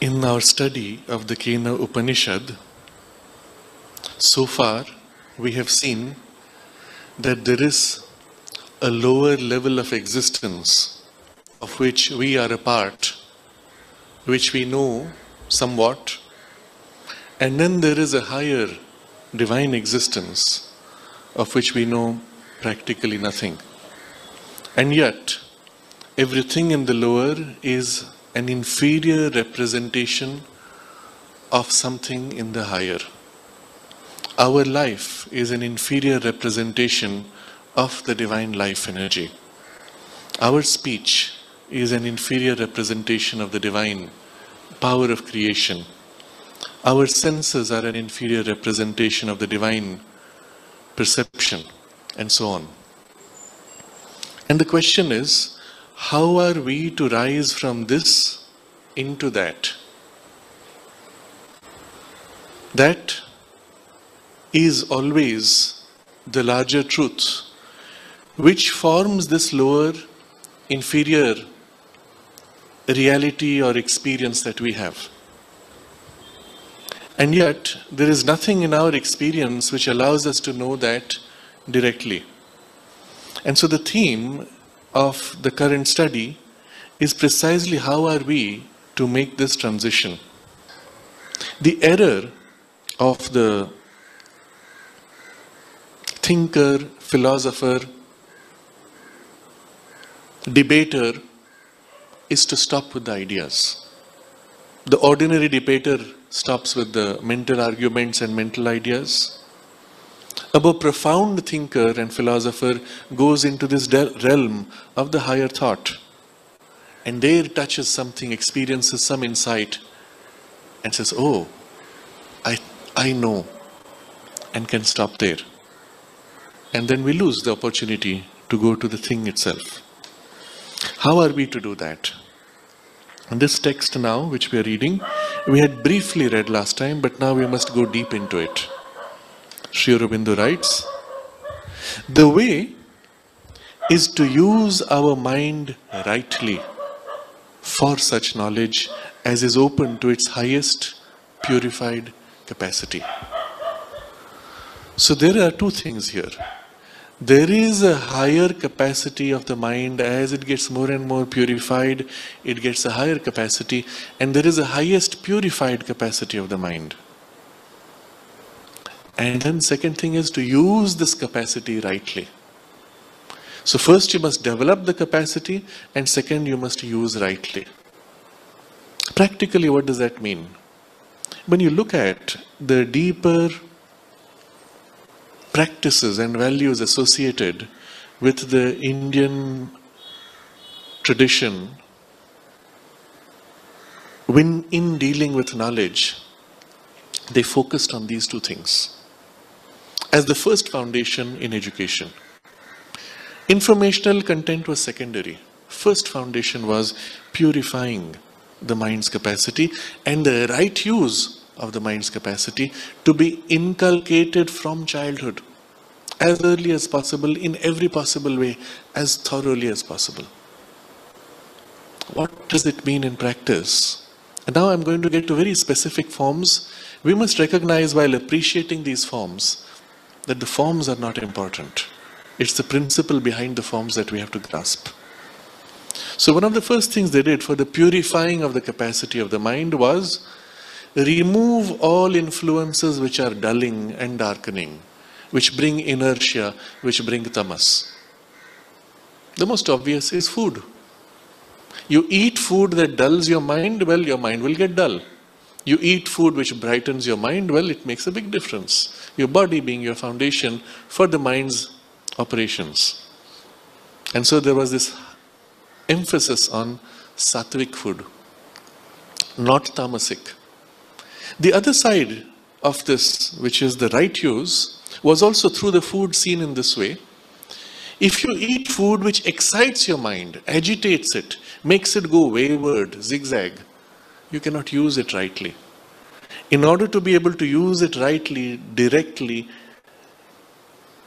In our study of the Kena Upanishad, so far we have seen that there is a lower level of existence of which we are a part, which we know somewhat, and then there is a higher divine existence of which we know practically nothing. And yet, everything in the lower is an inferior representation of something in the higher. Our life is an inferior representation of the divine life energy. Our speech is an inferior representation of the divine power of creation. Our senses are an inferior representation of the divine perception, and so on. And the question is, how are we to rise from this into that? That is always the larger truth, which forms this lower, inferior reality or experience that we have. And yet, there is nothing in our experience which allows us to know that directly. And so the theme of the current study is precisely how are we to make this transition. The error of the thinker, philosopher, debater is to stop with the ideas. The ordinary debater stops with the mental arguments and mental ideas. A more profound thinker and philosopher goes into this realm of the higher thought, and there touches something, experiences some insight, and says, oh, I know, and can stop there. And then we lose the opportunity to go to the thing itself. How are we to do that? And this text now, which we are reading, we had briefly read last time, but now we must go deep into it. Sri Aurobindo writes, the way is to use our mind rightly for such knowledge as is open to its highest purified capacity. So there are two things here. There is a higher capacity of the mind. As it gets more and more purified, it gets a higher capacity, and there is a highest purified capacity of the mind. And then second thing is to use this capacity rightly. So first you must develop the capacity, and second you must use rightly. Practically, what does that mean? When you look at the deeper practices and values associated with the Indian tradition, when in dealing with knowledge, they focused on these two things as the first foundation in education. Informational content was secondary. First foundation was purifying the mind's capacity and the right use of the mind's capacity to be inculcated from childhood as early as possible, in every possible way, as thoroughly as possible. What does it mean in practice? And now I'm going to get to very specific forms. We must recognize, while appreciating these forms, that the forms are not important. It's the principle behind the forms that we have to grasp. So one of the first things they did for the purifying of the capacity of the mind was remove all influences which are dulling and darkening, which bring inertia, which bring tamas. The most obvious is food. You eat food that dulls your mind, well, your mind will get dull. You eat food which brightens your mind, well, it makes a big difference. Your body being your foundation for the mind's operations. And so there was this emphasis on sattvic food, not tamasic. The other side of this, which is the right use, was also through the food seen in this way. If you eat food which excites your mind, agitates it, makes it go wayward, zigzag, you cannot use it rightly. In order to be able to use it rightly, directly,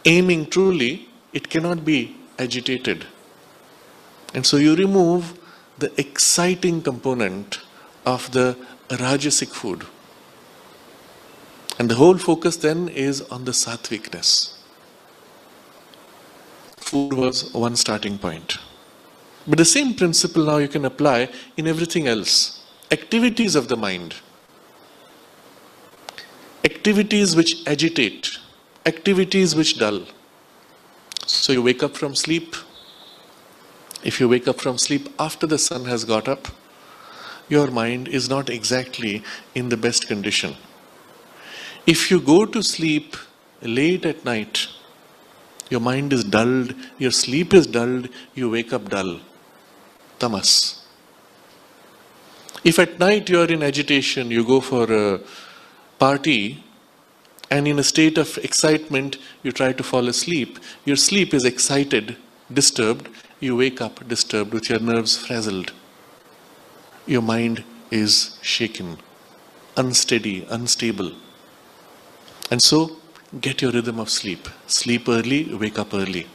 aiming truly, it cannot be agitated. And so you remove the exciting component of the rajasic food. And the whole focus then is on the satvikness. Food was one starting point. But the same principle now you can apply in everything else. Activities of the mind. Activities which agitate. Activities which dull. So you wake up from sleep. If you wake up from sleep after the sun has got up, your mind is not exactly in the best condition. If you go to sleep late at night, your mind is dulled, your sleep is dulled, you wake up dull. Tamas. If at night you are in agitation, you go for a party, and in a state of excitement, you try to fall asleep, your sleep is excited, disturbed, you wake up disturbed with your nerves frazzled. Your mind is shaken, unsteady, unstable. And so, get your rhythm of sleep. Sleep early, wake up early.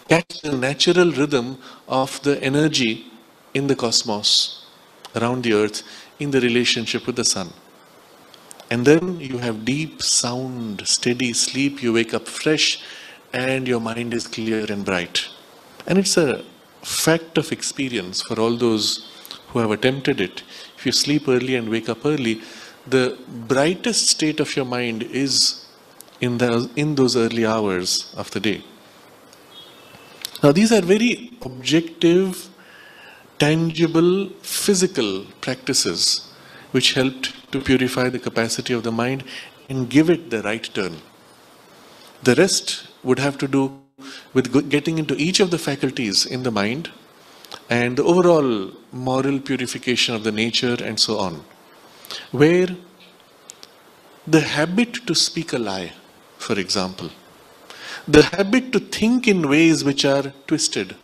Catch the natural rhythm of the energy in the cosmos, around the earth, in the relationship with the sun. And then you have deep, sound, steady sleep, you wake up fresh, and your mind is clear and bright. And it's a fact of experience for all those who have attempted it. If you sleep early and wake up early, the brightest state of your mind is in those early hours of the day. Now these are very objective, tangible, physical practices which helped to purify the capacity of the mind and give it the right turn. The rest would have to do with getting into each of the faculties in the mind and the overall moral purification of the nature and so on. Where the habit to speak a lie, for example, the habit to think in ways which are twisted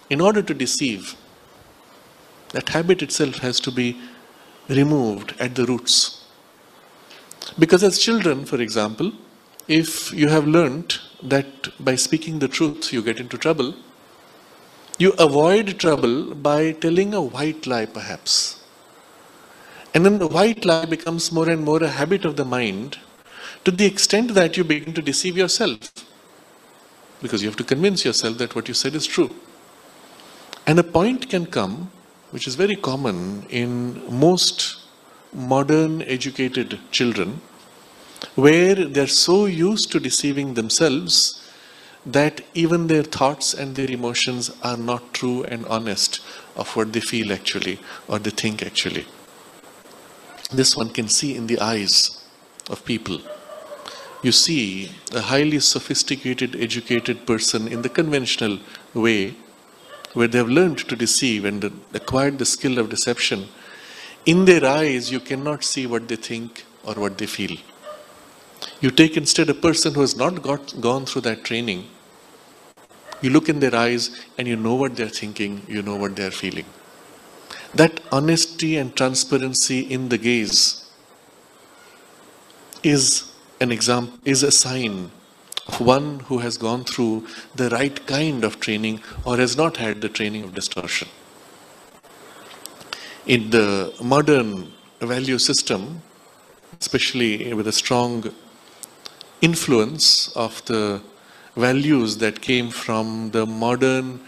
in order to deceive, that habit itself has to be removed at the roots. Because as children, for example, if you have learnt that by speaking the truth you get into trouble, you avoid trouble by telling a white lie perhaps. And then the white lie becomes more and more a habit of the mind to the extent that you begin to deceive yourself. Because you have to convince yourself that what you said is true. And a point can come, which is very common in most modern educated children, where they're so used to deceiving themselves that even their thoughts and their emotions are not true and honest of what they feel actually or they think actually. This one can see in the eyes of people. You see a highly sophisticated, educated person in the conventional way, where they have learned to deceive and acquired the skill of deception. In their eyes, you cannot see what they think or what they feel. You take instead a person who has not gone through that training. You look in their eyes and you know what they're thinking, you know what they're feeling. That honesty and transparency in the gaze is an example, is a sign of one who has gone through the right kind of training or has not had the training of distortion. In the modern value system, especially with a strong influence of the values that came from the modern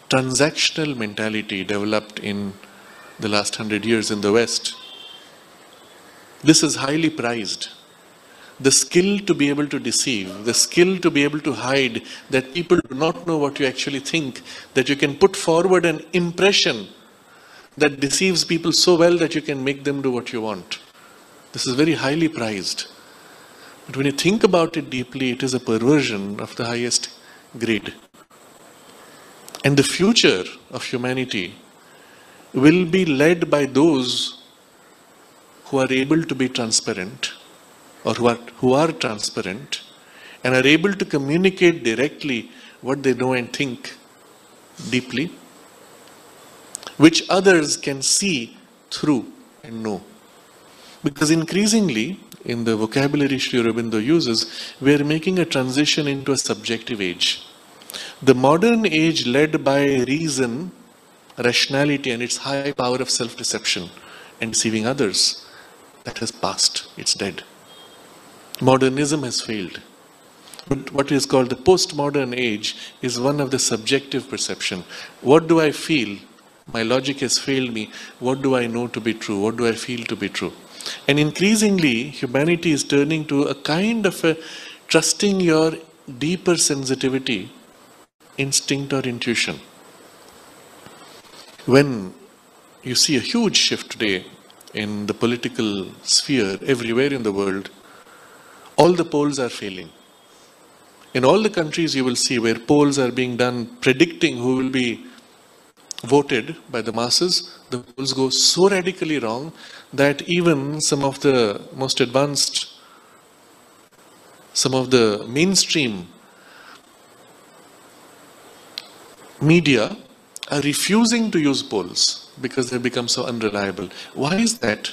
transactional mentality developed in the last 100 years in the West, this is highly prized. The skill to be able to deceive, the skill to be able to hide, that people do not know what you actually think, that you can put forward an impression that deceives people so well that you can make them do what you want. This is very highly prized. But when you think about it deeply, it is a perversion of the highest grade. And the future of humanity will be led by those who are able to be transparent, or who are transparent and are able to communicate directly what they know and think deeply, which others can see through and know. Because increasingly, in the vocabulary Sri Aurobindo uses, we are making a transition into a subjective age. The modern age led by reason, rationality and its high power of self-deception and deceiving others, That has passed. It's dead. Modernism has failed. But what is called the postmodern age is one of the subjective perception. What do I feel? My logic has failed me. What do I know to be true? What do I feel to be true? And increasingly, humanity is turning to a kind of a trusting your deeper sensitivity, instinct or intuition. When you see a huge shift today in the political sphere everywhere in the world, all the polls are failing. In all the countries you will see where polls are being done predicting who will be voted by the masses, the polls go so radically wrong that even some of the most advanced, some of the mainstream media are refusing to use polls because they become so unreliable. Why is that?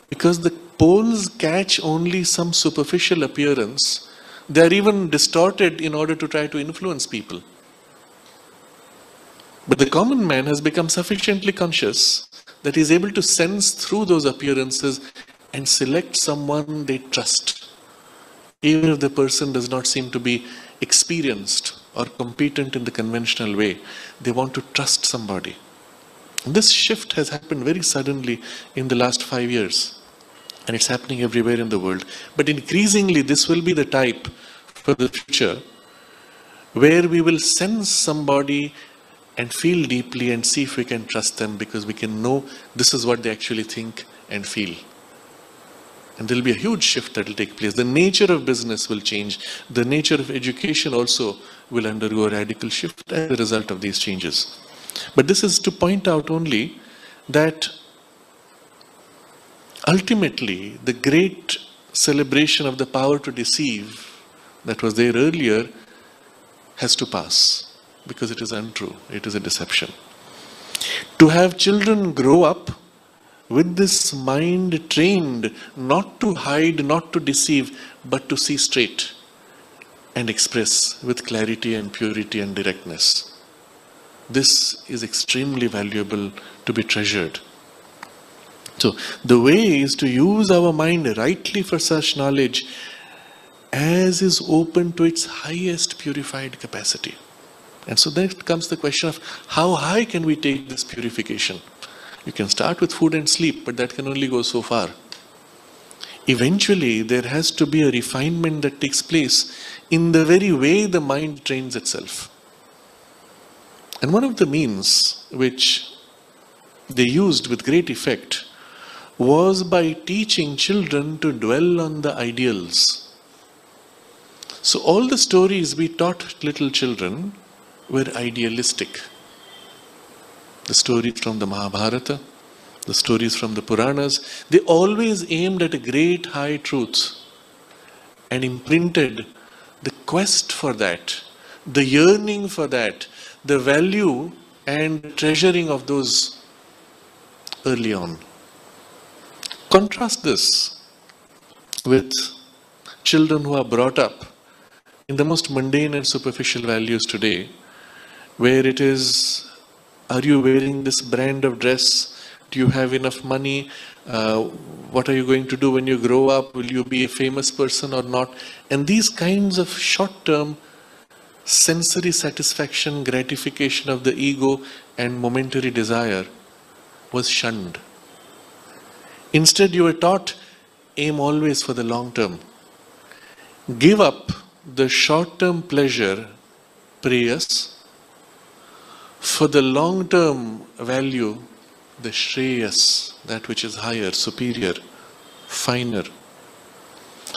Because the polls catch only some superficial appearance. They are even distorted in order to try to influence people. But the common man has become sufficiently conscious that he is able to sense through those appearances and select someone they trust. Even if the person does not seem to be experienced or competent in the conventional way, they want to trust somebody. This shift has happened very suddenly in the last 5 years. And it's happening everywhere in the world. But increasingly, this will be the type for the future where we will sense somebody and feel deeply and see if we can trust them because we can know this is what they actually think and feel. And there will be a huge shift that will take place. The nature of business will change. The nature of education also will undergo a radical shift as a result of these changes. But this is to point out only that ultimately, the great celebration of the power to deceive that was there earlier has to pass because it is untrue, it is a deception. To have children grow up with this mind trained not to hide, not to deceive, but to see straight and express with clarity and purity and directness. This is extremely valuable to be treasured. So, the way is to use our mind rightly for such knowledge as is open to its highest purified capacity. And so then comes the question of how high can we take this purification? You can start with food and sleep, but that can only go so far. Eventually, there has to be a refinement that takes place in the very way the mind trains itself. And one of the means which they used with great effect was by teaching children to dwell on the ideals. So all the stories we taught little children were idealistic. The stories from the Mahabharata, the stories from the Puranas, they always aimed at a great high truth and imprinted the quest for that, the yearning for that, the value and treasuring of those early on. Contrast this with children who are brought up in the most mundane and superficial values today, where it is, are you wearing this brand of dress? Do you have enough money? What are you going to do when you grow up? Will you be a famous person or not? And these kinds of short-term sensory satisfaction, gratification of the ego and momentary desire was shunned. Instead, you were taught, aim always for the long term. Give up the short-term pleasure, preyas, for the long-term value, the shreyas, that which is higher, superior, finer.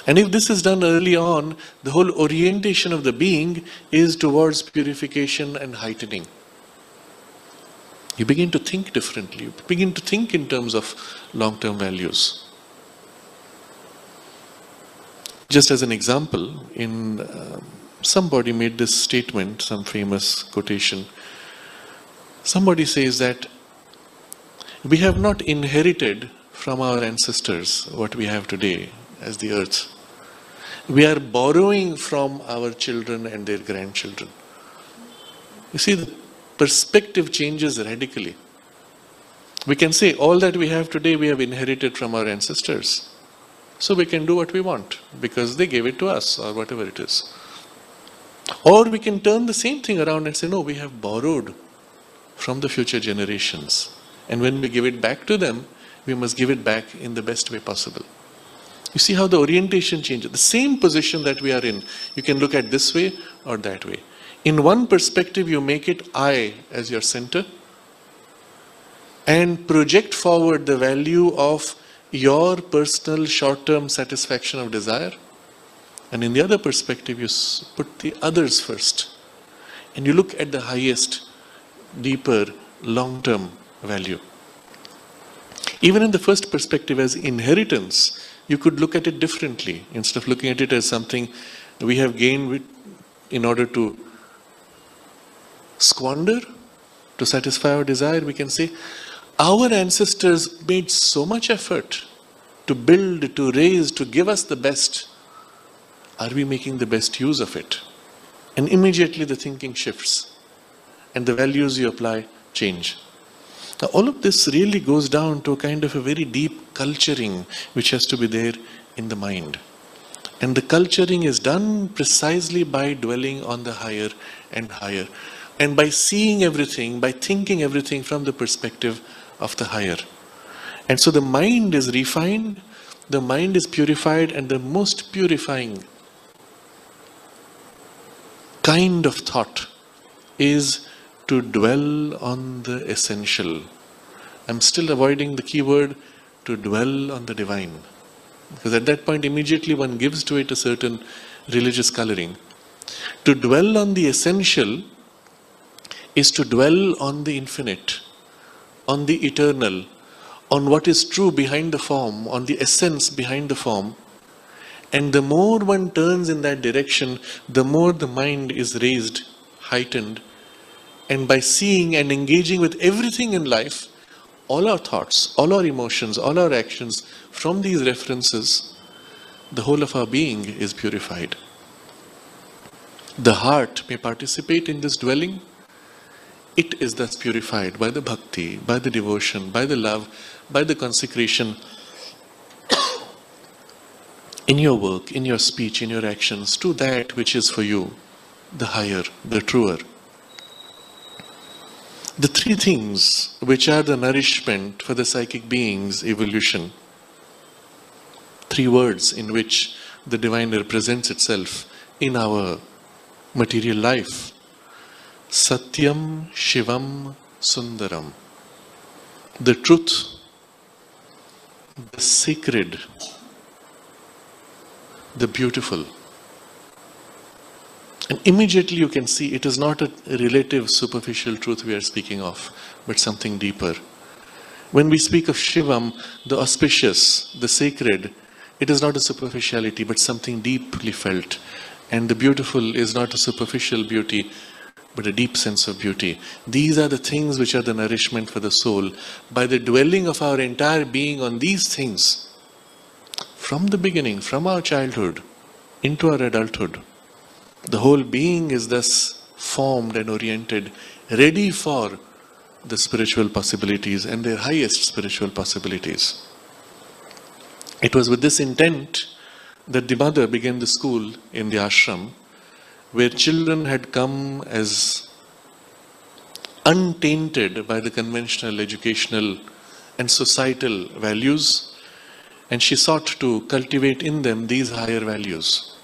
And if this is done early on, the whole orientation of the being is towards purification and heightening. You begin to think differently. You begin to think in terms of long-term values. Just as an example, somebody made this statement, some famous quotation. Somebody says that we have not inherited from our ancestors what we have today as the earth. We are borrowing from our children and their grandchildren. You see, the perspective changes radically. We can say all that we have today we have inherited from our ancestors. So we can do what we want because they gave it to us or whatever it is. Or we can turn the same thing around and say, no, we have borrowed from the future generations. And when we give it back to them, we must give it back in the best way possible. You see how the orientation changes. The same position that we are in, you can look at this way or that way. In one perspective, you make it I as your center and project forward the value of your personal short-term satisfaction of desire. And in the other perspective, you put the others first. And you look at the highest, deeper, long-term value. Even in the first perspective as inheritance, you could look at it differently. Instead of looking at it as something we have gained in order to squander, to satisfy our desire, we can say, our ancestors made so much effort to build, to raise, to give us the best. Are we making the best use of it? And immediately the thinking shifts and the values you apply change. Now, all of this really goes down to a kind of a very deep culturing which has to be there in the mind. And the culturing is done precisely by dwelling on the higher and higher. And by seeing everything, by thinking everything from the perspective of the higher. And so the mind is refined, the mind is purified, and the most purifying kind of thought is to dwell on the essential. I'm still avoiding the key word, to dwell on the divine. Because at that point, immediately one gives to it a certain religious coloring. To dwell on the essential is to dwell on the infinite, on the eternal, on what is true behind the form, on the essence behind the form. And the more one turns in that direction, the more the mind is raised, heightened. And by seeing and engaging with everything in life, all our thoughts, all our emotions, all our actions, from these references, the whole of our being is purified. The heart may participate in this dwelling. It is thus purified by the bhakti, by the devotion, by the love, by the consecration in your work, in your speech, in your actions, to that which is for you, the higher, the truer. The three things which are the nourishment for the psychic being's evolution, three words in which the divine represents itself in our material life. Satyam, Shivam, Sundaram. The truth, the sacred, the beautiful. And immediately you can see it is not a relative superficial truth we are speaking of, but something deeper. When we speak of Shivam, the auspicious, the sacred, it is not a superficiality, but something deeply felt. And the beautiful is not a superficial beauty, but a deep sense of beauty. These are the things which are the nourishment for the soul. By the dwelling of our entire being on these things, from the beginning, from our childhood, into our adulthood, the whole being is thus formed and oriented, ready for the spiritual possibilities and their highest spiritual possibilities. It was with this intent that the mother began the school in the ashram, where children had come as untainted by the conventional educational and societal values, and she sought to cultivate in them these higher values.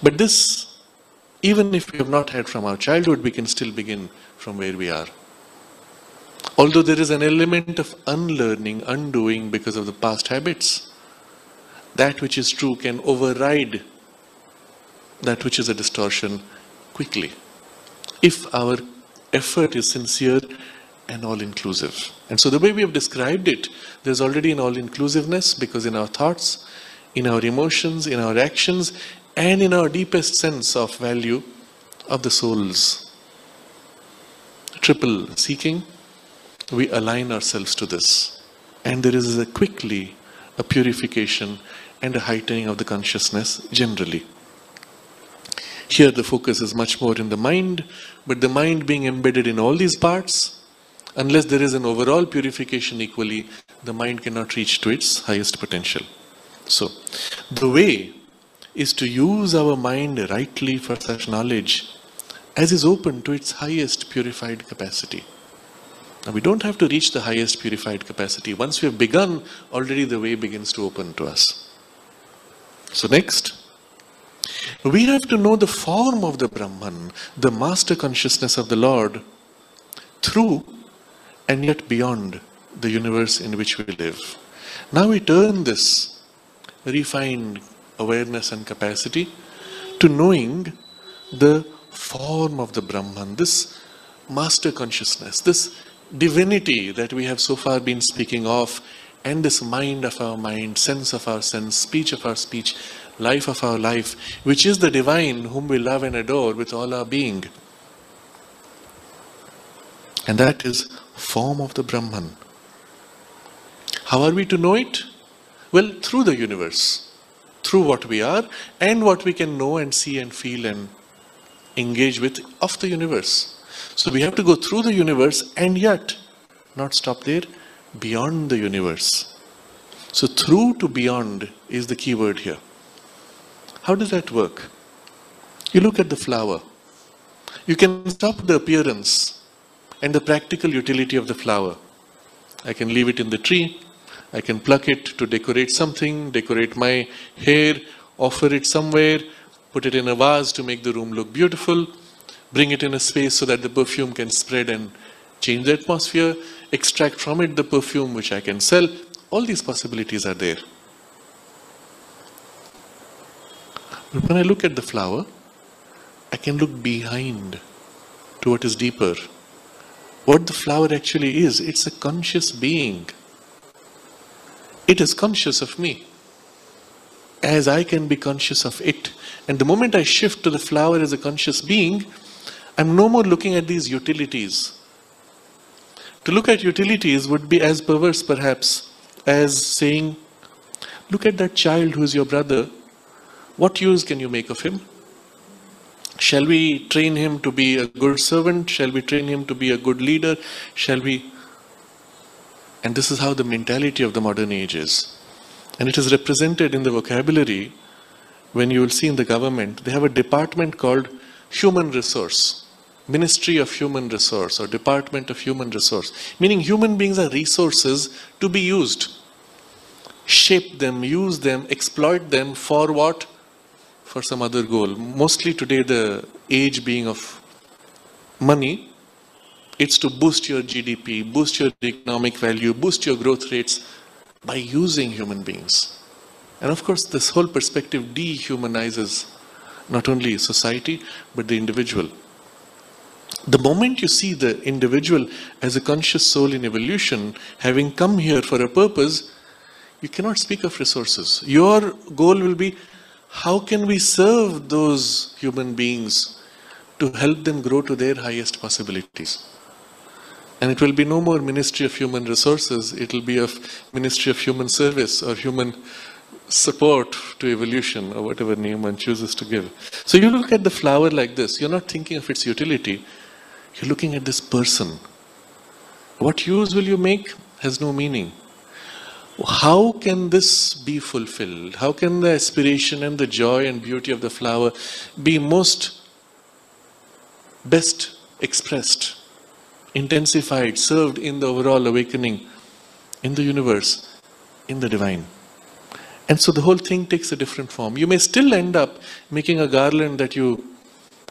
But this, even if we have not had from our childhood, we can still begin from where we are. Although there is an element of unlearning, undoing because of the past habits, that which is true can override that which is a distortion quickly, if our effort is sincere and all-inclusive. And so the way we have described it, there's already an all-inclusiveness, because in our thoughts, in our emotions, in our actions, and in our deepest sense of value of the soul's triple seeking, we align ourselves to this. And there is quickly a purification and a heightening of the consciousness generally. Here the focus is much more in the mind, but the mind being embedded in all these parts, Unless there is an overall purification equally, the mind cannot reach to its highest potential. So, the way is to use our mind rightly for such knowledge as is open to its highest purified capacity. Now, we don't have to reach the highest purified capacity. Once we have begun, already the way begins to open to us. So next, we have to know the form of the Brahman, the master consciousness of the Lord, through and yet beyond the universe in which we live. Now we turn this refined awareness and capacity to knowing the form of the Brahman, this master consciousness, this divinity that we have so far been speaking of, and this mind of our mind, sense of our sense, speech of our speech, life of our life, which is the divine whom we love and adore with all our being. And that is form of the Brahman. How are we to know it? Well, through the universe, through what we are and what we can know and see and feel and engage with of the universe. So we have to go through the universe and yet not stop there, beyond the universe. So through to beyond is the key word here. How does that work? You look at the flower. You can stop the appearance and the practical utility of the flower. I can leave it in the tree. I can pluck it to decorate something, decorate my hair, offer it somewhere, put it in a vase to make the room look beautiful, bring it in a space so that the perfume can spread and change the atmosphere, extract from it the perfume which I can sell. All these possibilities are there. But when I look at the flower, I can look behind to what is deeper. What the flower actually is, it's a conscious being. It is conscious of me, as I can be conscious of it. And the moment I shift to the flower as a conscious being, I'm no more looking at these utilities. To look at utilities would be as perverse perhaps as saying, look at that child who is your brother. What use can you make of him? Shall we train him to be a good servant? Shall we train him to be a good leader? Shall we? And this is how the mentality of the modern age is. And it is represented in the vocabulary. When you will see in the government, they have a department called Human Resource, Ministry of Human Resource or Department of Human Resource, meaning human beings are resources to be used. Shape them, use them, exploit them for what? For some other goal. Mostly today the age being of money, it's to boost your GDP, boost your economic value, boost your growth rates by using human beings. And of course this whole perspective dehumanizes not only society but the individual. The moment you see the individual as a conscious soul in evolution, having come here for a purpose, you cannot speak of resources. Your goal will be, how can we serve those human beings to help them grow to their highest possibilities? And it will be no more Ministry of Human Resources, it will be of Ministry of Human Service or Human Support to Evolution or whatever name one chooses to give. So you look at the flower like this, you're not thinking of its utility, you're looking at this person. What use will you make has no meaning. How can this be fulfilled? How can the aspiration and the joy and beauty of the flower be best expressed, intensified, served in the overall awakening, in the universe, in the divine? And so the whole thing takes a different form. You may still end up making a garland that you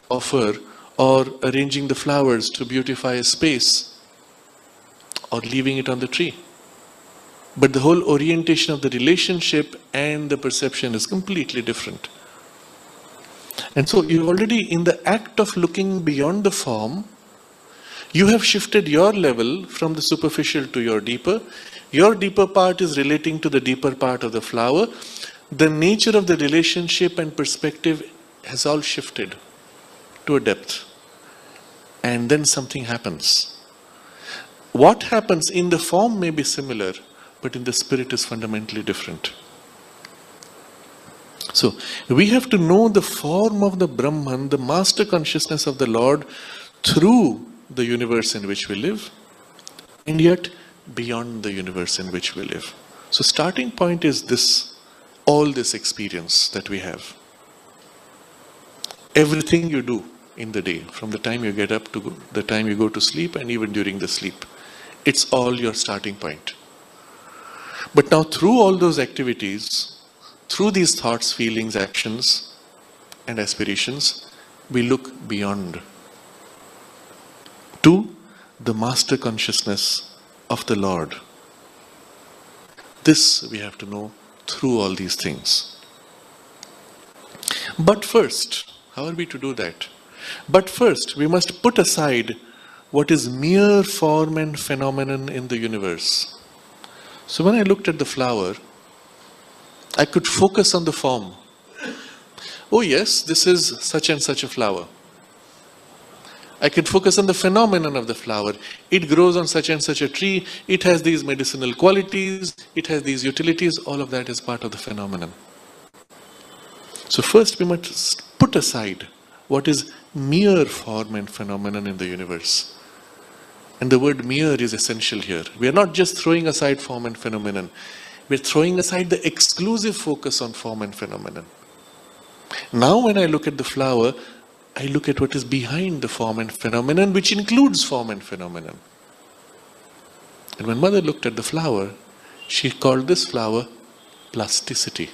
offer, or arranging the flowers to beautify a space, or leaving it on the tree. But the whole orientation of the relationship and the perception is completely different. And so you already, in the act of looking beyond the form, you have shifted your level from the superficial to your deeper. Your deeper part is relating to the deeper part of the flower. The nature of the relationship and perspective has all shifted to a depth. And then something happens. What happens in the form may be similar, but in the spirit is fundamentally different. So we have to know the form of the Brahman, the master consciousness of the Lord, through the universe in which we live, and yet beyond the universe in which we live. So starting point is this, all this experience that we have. Everything you do in the day, from the time you get up to the time you go to sleep and even during the sleep, it's all your starting point. But now through all those activities, through these thoughts, feelings, actions and aspirations, we look beyond to the master consciousness of the Lord. This we have to know through all these things. But first, how are we to do that? But first, we must put aside what is mere form and phenomenon in the universe. So when I looked at the flower, I could focus on the form. Oh yes, this is such and such a flower. I can focus on the phenomenon of the flower. It grows on such and such a tree. It has these medicinal qualities. It has these utilities. All of that is part of the phenomenon. So first we must put aside what is mere form and phenomenon in the universe. And the word mere is essential here. We are not just throwing aside form and phenomenon. We are throwing aside the exclusive focus on form and phenomenon. Now when I look at the flower, I look at what is behind the form and phenomenon, which includes form and phenomenon. And when Mother looked at the flower, she called this flower plasticity.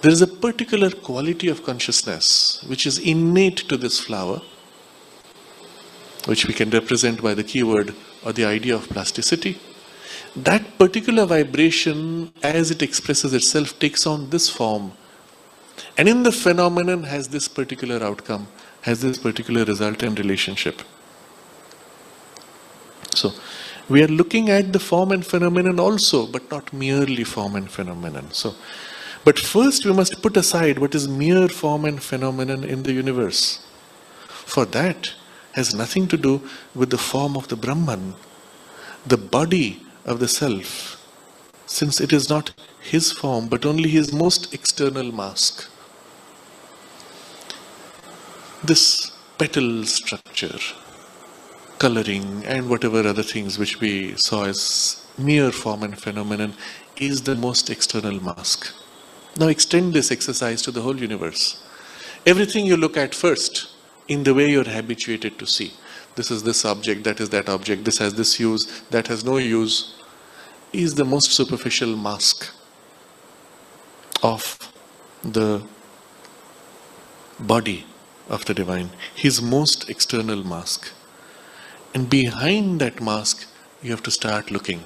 There is a particular quality of consciousness which is innate to this flower, which we can represent by the keyword or the idea of plasticity. That particular vibration, as it expresses itself, takes on this form. And in the phenomenon has this particular outcome, has this particular result and relationship. So, we are looking at the form and phenomenon also, but not merely form and phenomenon. So, but first we must put aside what is mere form and phenomenon in the universe. For that has nothing to do with the form of the Brahman, the body of the self, since it is not his form, but only his most external mask. This petal structure, coloring and whatever other things which we saw as mere form and phenomenon is the most external mask. Now extend this exercise to the whole universe. Everything you look at first in the way you're habituated to see. This is this object, that is that object, this has this use, that has no use, is the most superficial mask of the body of the divine, his most external mask. And behind that mask, you have to start looking.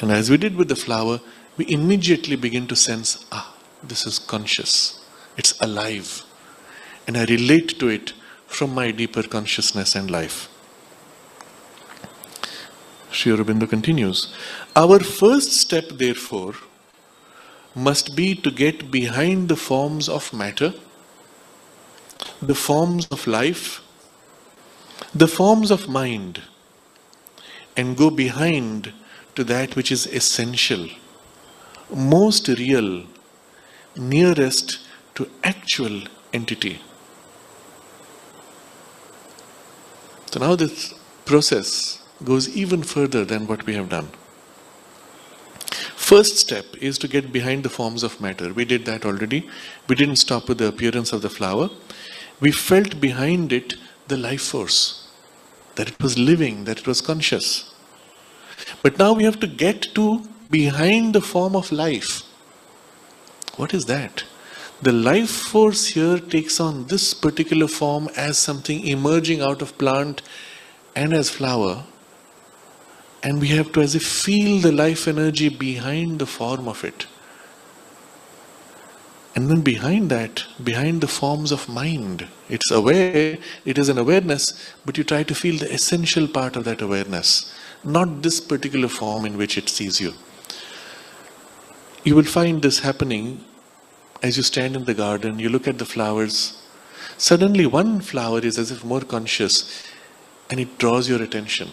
And as we did with the flower, we immediately begin to sense, this is conscious, it's alive. And I relate to it from my deeper consciousness and life. Sri Aurobindo continues, our first step, therefore, must be to get behind the forms of matter, the forms of life, the forms of mind, and go behind to that which is essential, most real, nearest to actual entity. So now this process goes even further than what we have done. First step is to get behind the forms of matter. We did that already. We didn't stop with the appearance of the flower. We felt behind it the life force, that it was living, that it was conscious. But now we have to get to behind the form of life. What is that? The life force here takes on this particular form as something emerging out of plant and as flower. And we have to as if feel the life energy behind the form of it. And then behind that, behind the forms of mind, it's aware, it is an awareness, but you try to feel the essential part of that awareness, not this particular form in which it sees you. You will find this happening as you stand in the garden, you look at the flowers. Suddenly one flower is as if more conscious and it draws your attention.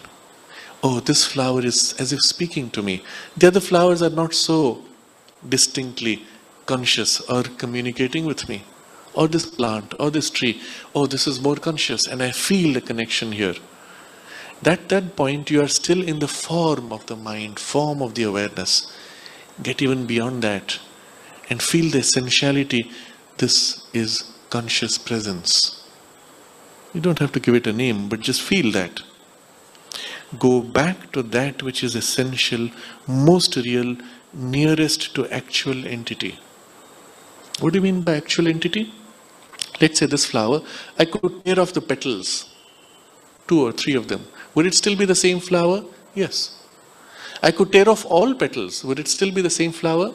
Oh, this flower is as if speaking to me. The other flowers are not so distinctly conscious or communicating with me. Or this plant, or this tree. Oh, this is more conscious and I feel the connection here. At that point, you are still in the form of the mind, form of the awareness. Get even beyond that and feel the essentiality. This is conscious presence. You don't have to give it a name, but just feel that. Go back to that which is essential, most real, nearest to actual entity. What do you mean by actual entity? Let's say this flower, I could tear off the petals, 2 or 3 of them. Would it still be the same flower? Yes. I could tear off all petals. Would it still be the same flower?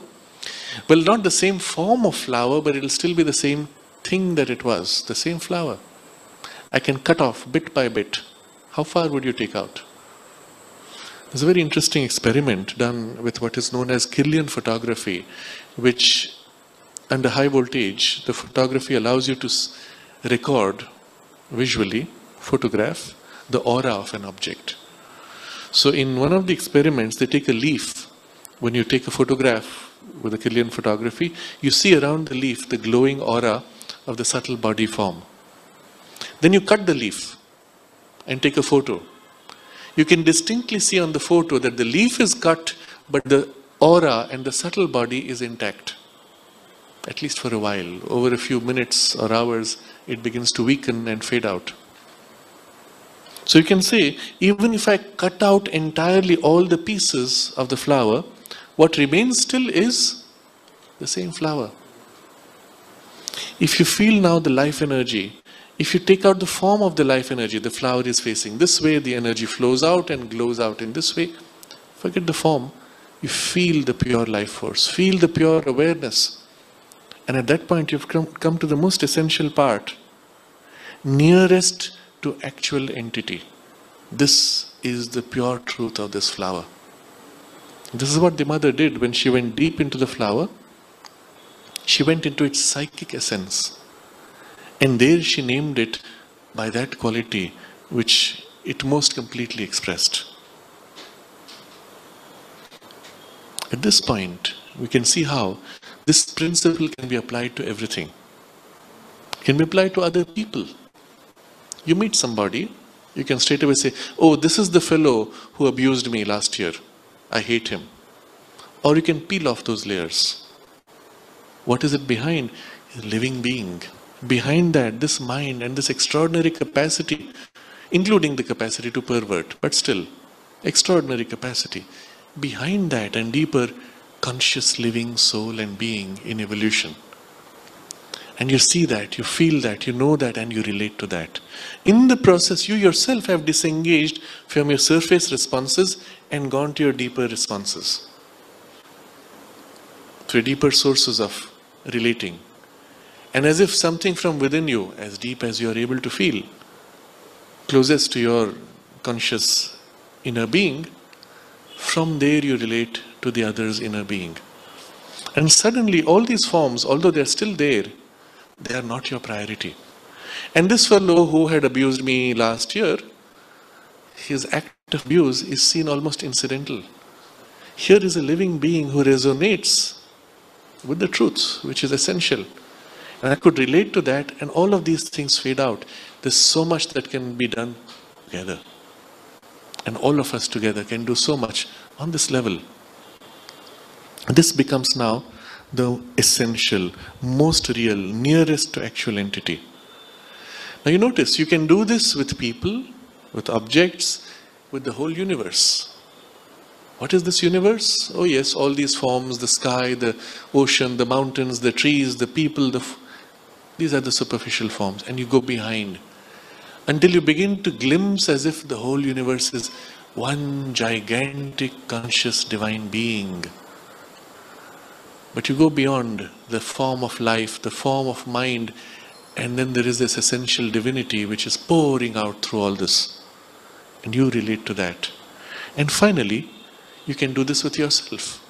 Well, not the same form of flower, but it will still be the same thing that it was, the same flower. I can cut off bit by bit. How far would you take out? There's a very interesting experiment done with what is known as Kirlian photography, which under high voltage, the photography allows you to record visually, photograph the aura of an object. So in one of the experiments, they take a leaf. When you take a photograph with a Kirlian photography, you see around the leaf the glowing aura of the subtle body form. Then you cut the leaf and take a photo. You can distinctly see on the photo that the leaf is cut, but the aura and the subtle body is intact. At least for a while. Over a few minutes or hours, it begins to weaken and fade out. So you can say, even if I cut out entirely all the pieces of the flower, what remains still is the same flower. If you feel now the life energy, if you take out the form of the life energy, the flower is facing this way, the energy flows out and glows out in this way. Forget the form. You feel the pure life force, feel the pure awareness. And at that point, you've come to the most essential part, nearest to actual entity. This is the pure truth of this flower. This is what the mother did when she went deep into the flower. She went into its psychic essence. And there she named it by that quality which it most completely expressed. At this point, we can see how this principle can be applied to everything. It can be applied to other people. You meet somebody, you can straight away say, oh, this is the fellow who abused me last year. I hate him. Or you can peel off those layers. What is it behind? A living being. Behind that, this mind and this extraordinary capacity, including the capacity to pervert, but still, extraordinary capacity. Behind that and deeper, conscious living soul and being in evolution. And you see that, you feel that, you know that, and you relate to that. In the process, you yourself have disengaged from your surface responses and gone to your deeper responses. To deeper sources of relating. And as if something from within you, as deep as you are able to feel, closest to your conscious inner being, from there you relate to the other's inner being. And suddenly all these forms, although they are still there, they are not your priority. And this fellow who had abused me last year, his act of abuse is seen almost incidental. Here is a living being who resonates with the truth, which is essential. And I could relate to that, and all of these things fade out. There's so much that can be done together. And all of us together can do so much on this level. This becomes now the essential, most real, nearest to actual entity. Now you notice, you can do this with people, with objects, with the whole universe. What is this universe? Oh yes, all these forms, the sky, the ocean, the mountains, the trees, the people, these are the superficial forms. And you go behind until you begin to glimpse as if the whole universe is one gigantic conscious divine being. But you go beyond the form of life, the form of mind, and then there is this essential divinity which is pouring out through all this. And you relate to that. And finally, you can do this with yourself.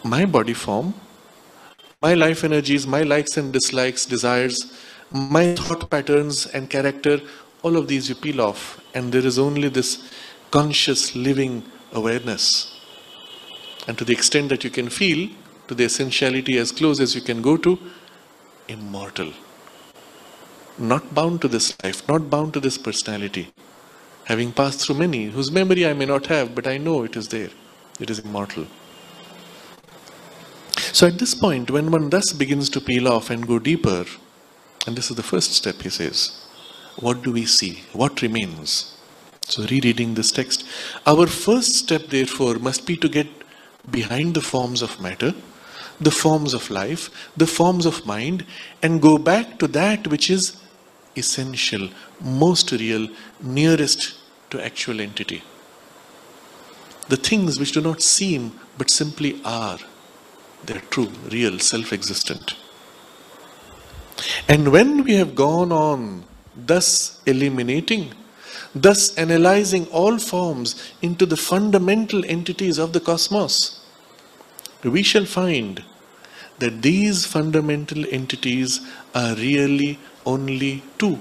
My body form, my life energies, my likes and dislikes, desires, my thought patterns and character, all of these you peel off, and there is only this conscious living awareness. And to the extent that you can feel, to the essentiality as close as you can go to, immortal. Not bound to this life, not bound to this personality. having passed through many, whose memory I may not have, but I know it is there. It is immortal. So at this point, when one thus begins to peel off and go deeper, and this is the first step, he says, what do we see? What remains? So rereading this text, our first step therefore must be to get behind the forms of matter, the forms of life, the forms of mind, and go back to that which is essential, most real, nearest to actual entity. The things which do not seem but simply are. They are true, real, self-existent. And when we have gone on thus eliminating, thus analyzing all forms into the fundamental entities of the cosmos, we shall find that these fundamental entities are really only two: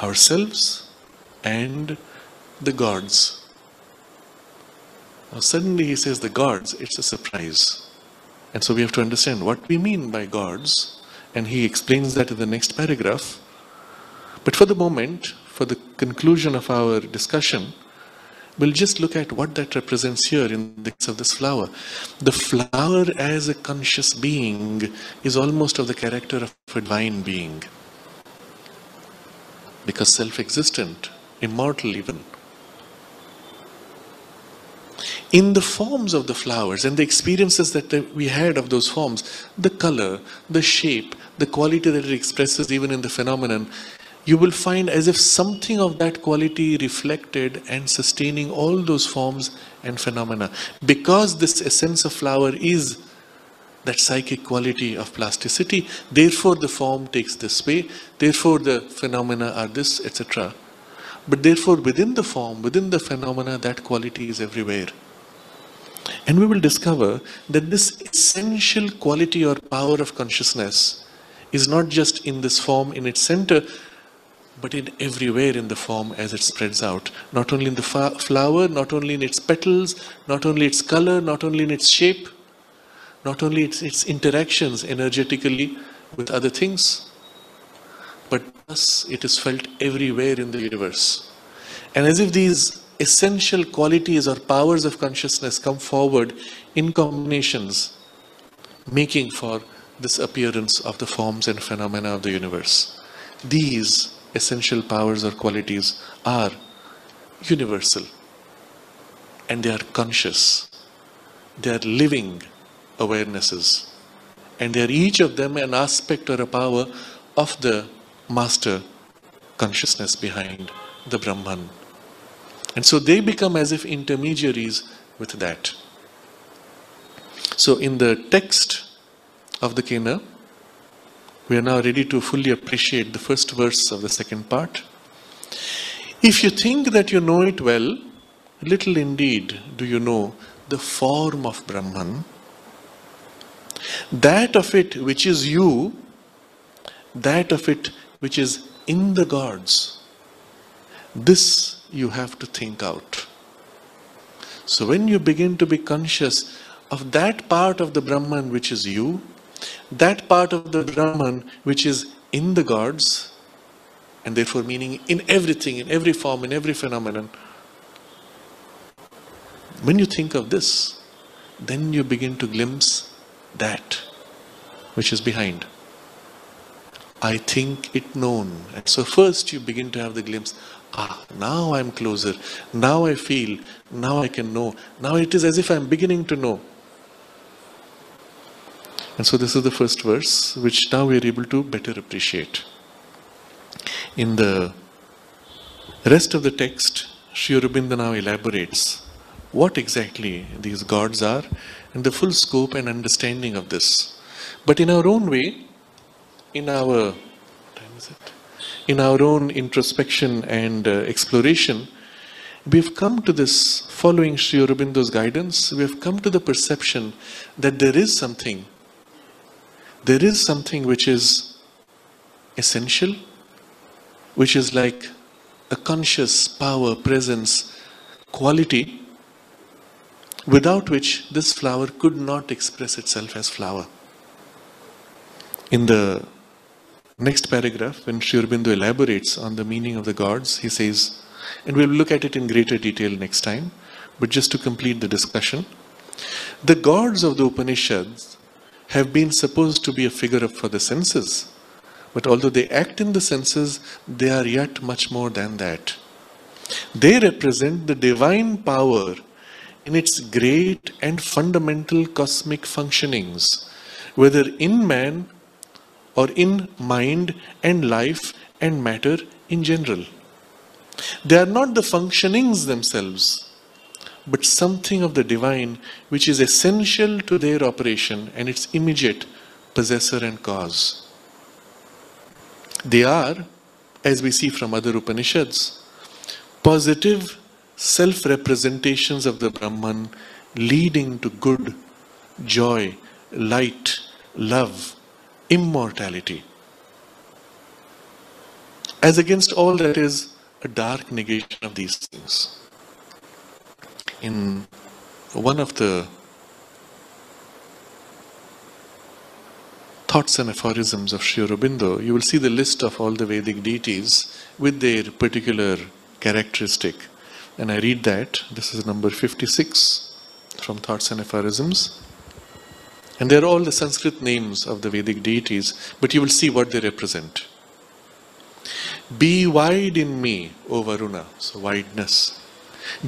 ourselves and the gods. Now suddenly he says the gods, it's a surprise. And so we have to understand what we mean by gods, and he explains that in the next paragraph. But for the moment, for the conclusion of our discussion, we'll just look at what that represents here in the case of this flower. The flower as a conscious being is almost of the character of a divine being, because self-existent, immortal even. In the forms of the flowers and the experiences that we had of those forms, the color, the shape, the quality that it expresses even in the phenomenon, you will find as if something of that quality reflected and sustaining all those forms and phenomena. Because this essence of flower is that psychic quality of plasticity, therefore the form takes this way, therefore the phenomena are this, etc. But therefore within the form, within the phenomena, that quality is everywhere. And we will discover that this essential quality or power of consciousness is not just in this form in its center, but in everywhere in the form as it spreads out. Not only in the flower, not only in its petals, not only its color, not only in its shape, not only its interactions energetically with other things, but thus it is felt everywhere in the universe. And as if these essential qualities or powers of consciousness come forward in combinations, making for this appearance of the forms and phenomena of the universe. These essential powers or qualities are universal, and they are conscious. They are living awarenesses, and they are each of them an aspect or a power of the master consciousness behind the Brahman. And so they become as if intermediaries with that. So in the text of the Kena, we are now ready to fully appreciate the first verse of the second part. If you think that you know it well, little indeed do you know the form of Brahman, that of it which is you, that of it which is in the gods. This you have to think out. So when you begin to be conscious of that part of the Brahman which is you, that part of the Brahman which is in the gods, and therefore meaning in everything, in every form, in every phenomenon, when you think of this, then you begin to glimpse that which is behind. I think it known. And so first you begin to have the glimpse, now I'm closer, now I feel, now I can know, now it is as if I'm beginning to know. And so this is the first verse, which now we are able to better appreciate. In the rest of the text, Sri Aurobindo now elaborates what exactly these gods are and the full scope and understanding of this. But in our own way, in our own introspection and exploration, we have come to this, following Sri Aurobindo's guidance, we have come to the perception that there is something which is essential, which is like a conscious power, presence, quality, without which this flower could not express itself as flower. In the next paragraph, when Sri Aurobindo elaborates on the meaning of the gods, he says, And we'll look at it in greater detail next time. But just to complete the discussion, the gods of the Upanishads have been supposed to be a figure for the senses. But although they act in the senses, they are yet much more than that. They represent the divine power in its great and fundamental cosmic functionings, whether in man or in mind and life and matter in general. They are not the functionings themselves, but something of the divine which is essential to their operation and its immediate possessor and cause. They are, as we see from other Upanishads, positive self-representations of the Brahman leading to good, joy, light, love, immortality. As against all that is a dark negation of these things. In one of the thoughts and aphorisms of Sri Aurobindo, you will see the list of all the Vedic deities with their particular characteristic. And I read that. This is number 56 from Thoughts and Aphorisms. And they are all the Sanskrit names of the Vedic deities, but you will see what they represent. Be wide in me, O Varuna, so wideness.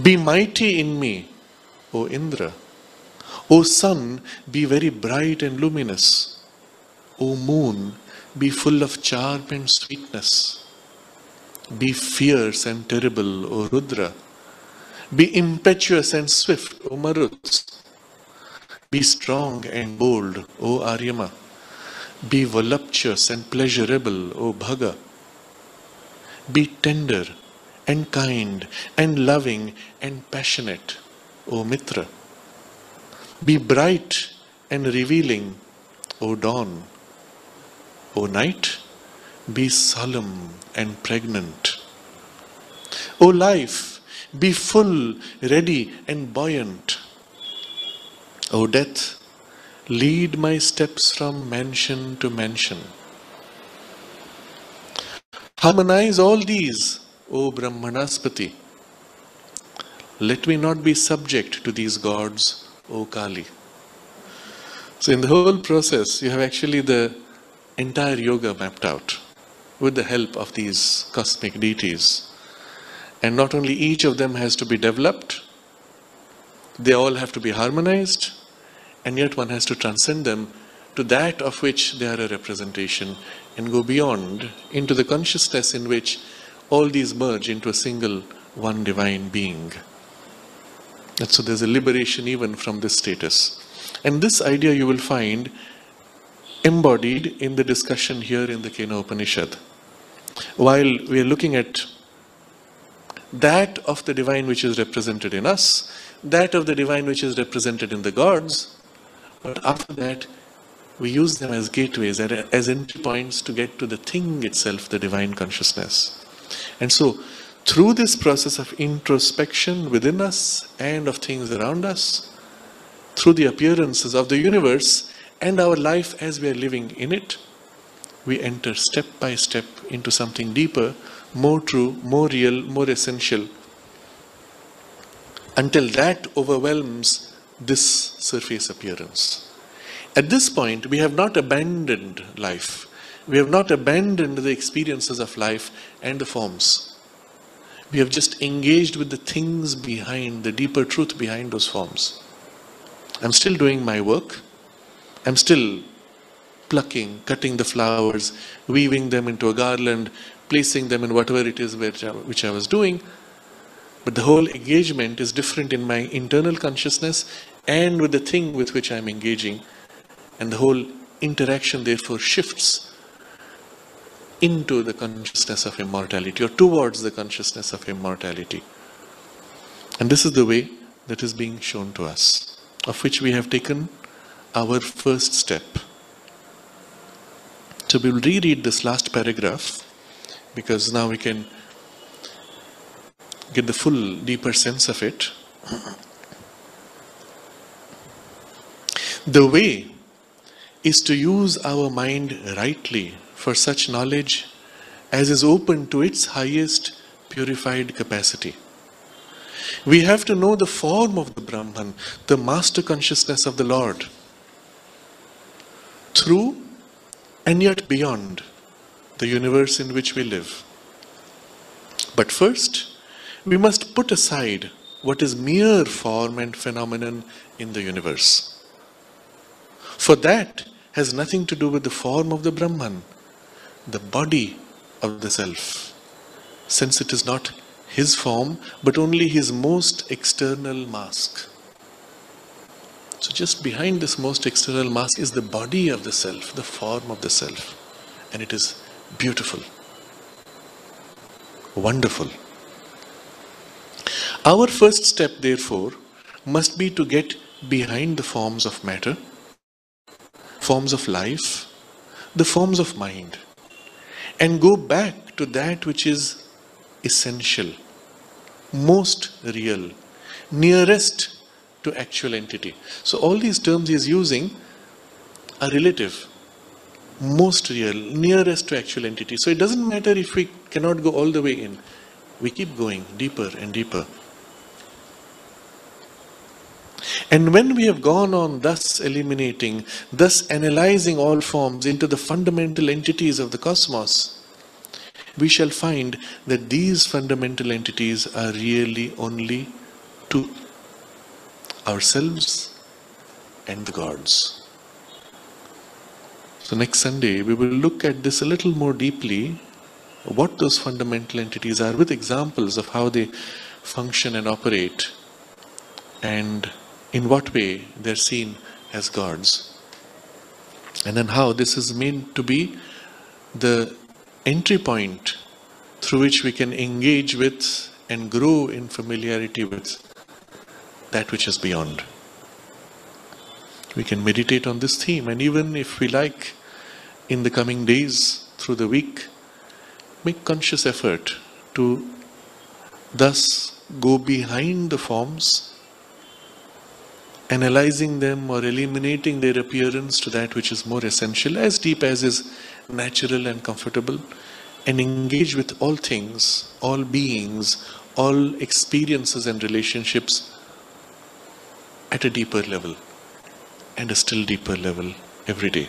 Be mighty in me, O Indra. O sun, be very bright and luminous. O moon, be full of charm and sweetness. Be fierce and terrible, O Rudra. Be impetuous and swift, O Maruts. Be strong and bold, O Aryama. Be voluptuous and pleasurable, O Bhaga. Be tender and kind and loving and passionate, O Mitra. Be bright and revealing, O dawn. O night, be solemn and pregnant. O life, be full, ready and buoyant. O death, lead my steps from mansion to mansion. Harmonize all these, O Brahmanaspati. Let me not be subject to these gods, O Kali. So in the whole process, you have actually the entire yoga mapped out with the help of these cosmic deities. And not only each of them has to be developed, they all have to be harmonized, and yet one has to transcend them to that of which they are a representation and go beyond into the consciousness in which all these merge into a single one divine being. And so there's a liberation even from this status. And this idea you will find embodied in the discussion here in the Kena Upanishad. While we are looking at that of the divine which is represented in us, that of the divine which is represented in the gods, but after that we use them as gateways, as entry points to get to the thing itself, the divine consciousness. And so through this process of introspection within us and of things around us, through the appearances of the universe and our life as we are living in it, we enter step by step into something deeper, more true, more real, more essential, until that overwhelms this surface appearance. At this point, we have not abandoned life. We have not abandoned the experiences of life and the forms. We have just engaged with the things behind, the deeper truth behind those forms. I'm still doing my work. I'm still plucking, cutting the flowers, weaving them into a garland, placing them in whatever it is which I was doing. But the whole engagement is different in my internal consciousness and with the thing with which I'm engaging. And the whole interaction therefore shifts into the consciousness of immortality or towards the consciousness of immortality. And this is the way that is being shown to us, of which we have taken our first step. So we will reread this last paragraph because now we can get the full deeper sense of it. The way is to use our mind rightly for such knowledge as is open to its highest, purified capacity. We have to know the form of the Brahman, the master consciousness of the Lord, through and yet beyond the universe in which we live. But first, we must put aside what is mere form and phenomenon in the universe. For that has nothing to do with the form of the Brahman, the body of the self, since it is not his form, but only his most external mask. So just behind this most external mask is the body of the self, the form of the self. And it is beautiful, wonderful. Our first step, therefore, must be to get behind the forms of matter, forms of life, the forms of mind, and go back to that which is essential, most real, nearest to actual entity. So all these terms he is using are relative, most real, nearest to actual entity. So it doesn't matter if we cannot go all the way in. We keep going deeper and deeper. And when we have gone on thus eliminating, thus analyzing all forms into the fundamental entities of the cosmos, we shall find that these fundamental entities are really only two: ourselves and the gods. So next Sunday we will look at this a little more deeply, what those fundamental entities are, with examples of how they function and operate, and in what way they're seen as gods. And then how this is meant to be the entry point through which we can engage with and grow in familiarity with that which is beyond. We can meditate on this theme, and even if we like, in the coming days, through the week, make conscious effort to thus go behind the forms, analyzing them or eliminating their appearance to that which is more essential, as deep as is natural and comfortable, and engage with all things, all beings, all experiences and relationships at a deeper level, and a still deeper level every day.